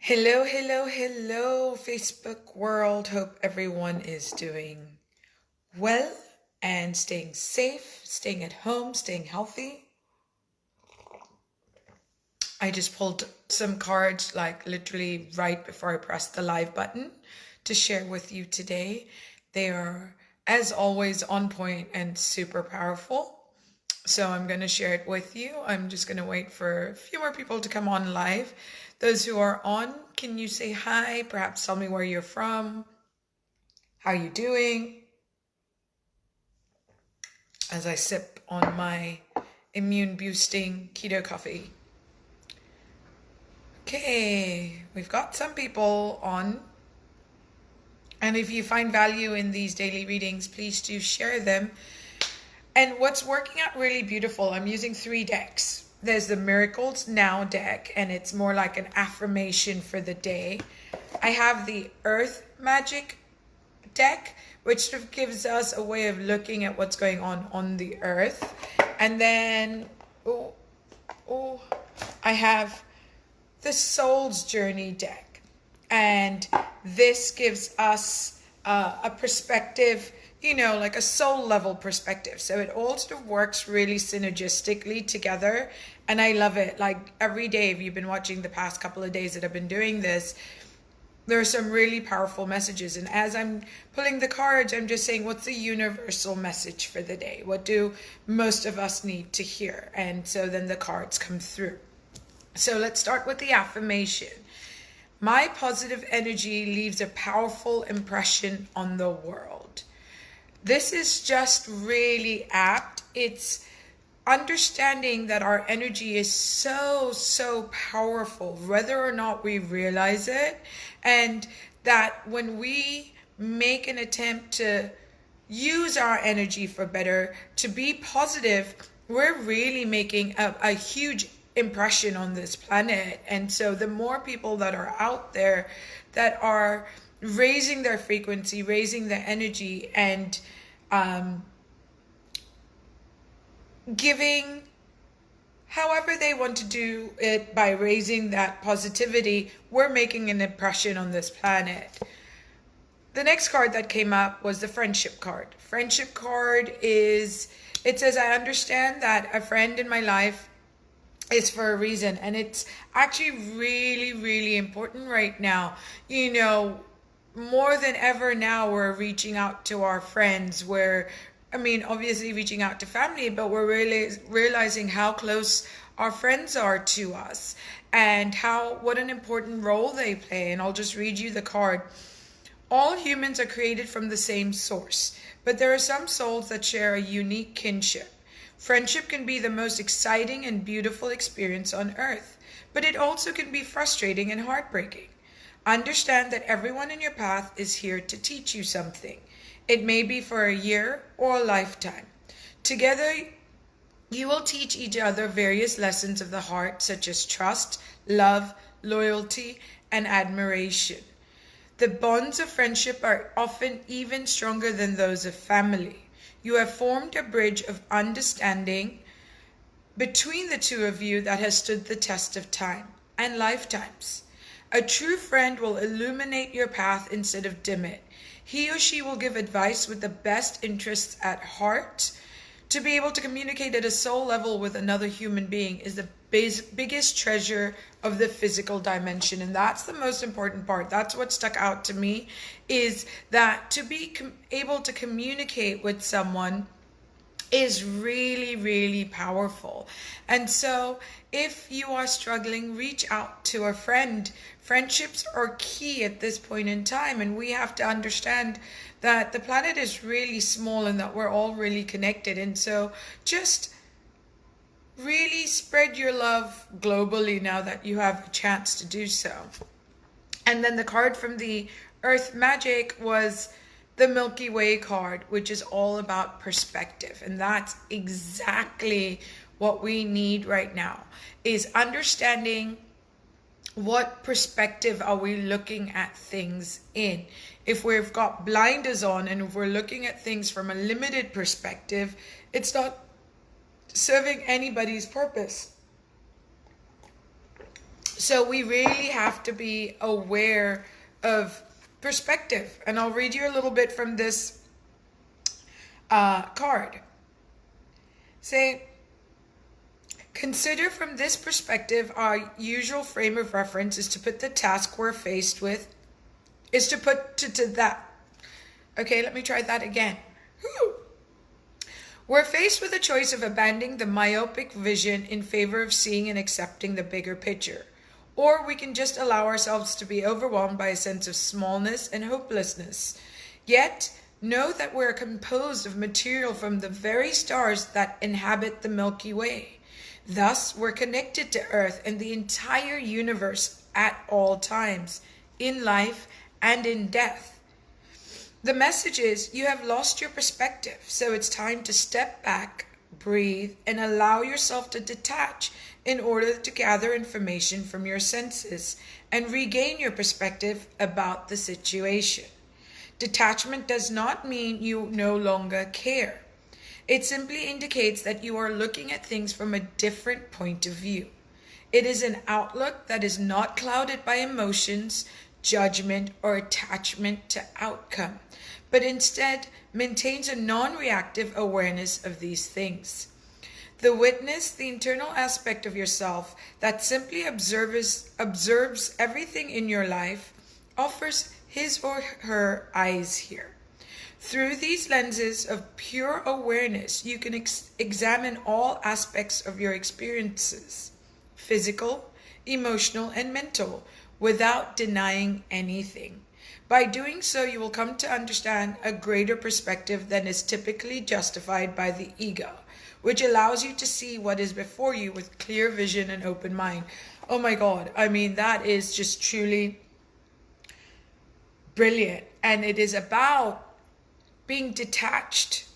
Hello, hello, hello, Facebook world. Hope everyone is doing well and staying safe, staying at home, staying healthy. I just pulled some cards like literally right before I pressed the live button to share with you today. They are, as always, on point and super powerful. So I'm going to share it with you. I'm just going to wait for a few more people to come on live. Those who are on, can you say hi? Perhaps tell me where you're from. How you doing? As I sip on my immune boosting keto coffee. Okay, we've got some people on. And if you find value in these daily readings, please do share them. And what's working out really beautiful, I'm using 3 decks. There's the Miracles Now deck, and it's more like an affirmation for the day. I have the Earth Magic deck, which sort of gives us a way of looking at what's going on the earth. And then, I have the Soul's Journey deck. And this gives us a perspective, like a soul level perspective. So it all sort of works really synergistically together. And I love it. Like every day, if you've been watching the past couple of days that I've been doing this, there are some really powerful messages. And as I'm pulling the cards, I'm just saying, what's the universal message for the day? What do most of us need to hear? And so then the cards come through. So let's start with the affirmation. My positive energy leaves a powerful impression on the world. This is just really apt. It's understanding that our energy is so powerful, whether or not we realize it. And that when we make an attempt to use our energy for better, to be positive, we're really making a huge impression on this planet. And so the more people that are out there that are raising their frequency, raising their energy, and giving however they want to do it by raising that positivity, we're making an impression on this planet. The next card that came up was the friendship card. Friendship card it says, I understand that a friend in my life is for a reason. And it's actually really important right now. More than ever now, we're reaching out to our friends. Obviously reaching out to family, but we're really realizing how close our friends are to us and what an important role they play. And I'll just read you the card. All humans are created from the same source, but there are some souls that share a unique kinship. Friendship can be the most exciting and beautiful experience on earth, but it also can be frustrating and heartbreaking. Understand that everyone in your path is here to teach you something. It may be for a year or a lifetime. Together, you will teach each other various lessons of the heart, such as trust, love, loyalty, and admiration. The bonds of friendship are often even stronger than those of family. You have formed a bridge of understanding between the two of you that has stood the test of time and lifetimes. A true friend will illuminate your path instead of dim it. He or she will give advice with the best interests at heart. To be able to communicate at a soul level with another human being is the biggest treasure of the physical dimension. And that's the most important part. That's what stuck out to me, is that to be able to communicate with someone is really powerful. And so if you are struggling, reach out to a friend. Friendships are key at this point in time, and we have to understand that the planet is really small and that we're all really connected. And so just really spread your love globally now that you have a chance to do so. And then the card from the Earth Magic was the Milky Way card, which is all about perspective. And that's exactly what we need right now, is understanding what perspective are we looking at things in. If we've got blinders on and if we're looking at things from a limited perspective, it's not serving anybody's purpose. So we really have to be aware of perspective. And I'll read you a little bit from this card. Say, consider from this perspective, our usual frame of reference is to put the task we're faced with, is to put to that. Okay, let me try that again. Whew. We're faced with a choice of abandoning the myopic vision in favor of seeing and accepting the bigger picture. Or we can just allow ourselves to be overwhelmed by a sense of smallness and hopelessness. Yet, know that we're composed of material from the very stars that inhabit the Milky Way. Thus, we're connected to Earth and the entire universe at all times, in life and in death. The message is you have lost your perspective, so it's time to step back, breathe, and allow yourself to detach in order to gather information from your senses and regain your perspective about the situation. Detachment does not mean you no longer care. It simply indicates that you are looking at things from a different point of view. It is an outlook that is not clouded by emotions, judgment, or attachment to outcome, but instead maintains a non-reactive awareness of these things. The witness, the internal aspect of yourself that simply observes everything in your life, offers his or her eyes here. Through these lenses of pure awareness, you can examine all aspects of your experiences, physical, emotional, and mental, without denying anything. By doing so, you will come to understand a greater perspective than is typically justified by the ego, which allows you to see what is before you with clear vision and open mind. Oh my God, I mean, that is just truly brilliant. And it is about being detached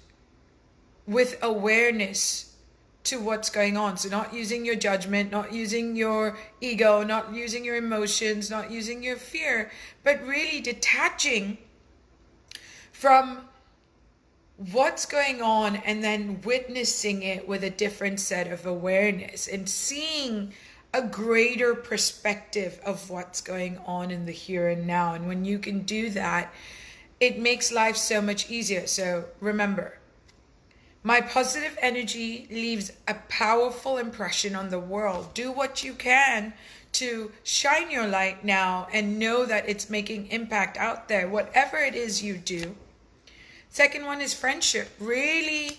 with awareness to what's going on. So not using your judgment, not using your ego, not using your emotions, not using your fear, but really detaching from what's going on and then witnessing it with a different set of awareness and seeing a greater perspective of what's going on in the here and now. And when you can do that, it makes life so much easier. So remember, my positive energy leaves a powerful impression on the world. Do what you can to shine your light now and know that it's making impact out there, whatever it is you do. Second one is friendship. Really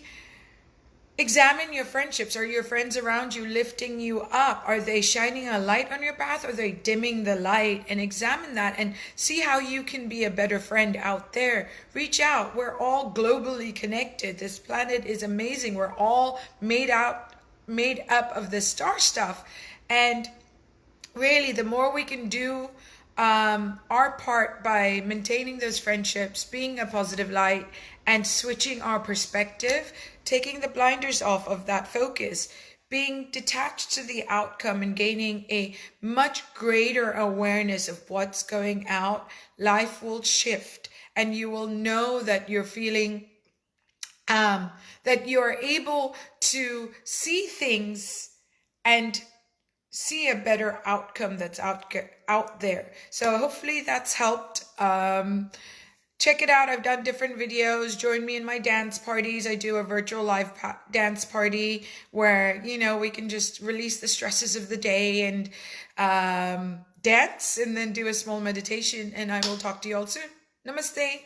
examine your friendships. Are your friends around you lifting you up? Are they shining a light on your path? Or are they dimming the light? And examine that and see how you can be a better friend out there. Reach out. We're all globally connected. This planet is amazing. We're all made up of the star stuff. And really, the more we can do our part by maintaining those friendships, being a positive light, and switching our perspective, taking the blinders off of that focus, being detached to the outcome and gaining a much greater awareness of what's going out, life will shift and you will know that you're feeling, that you're able to see things and see a better outcome that's out there. So hopefully that's helped. Check it out. I've done different videos. Join me in my dance parties. I do a virtual live dance party where, we can just release the stresses of the day and dance and then do a small meditation. And I will talk to you all soon. Namaste.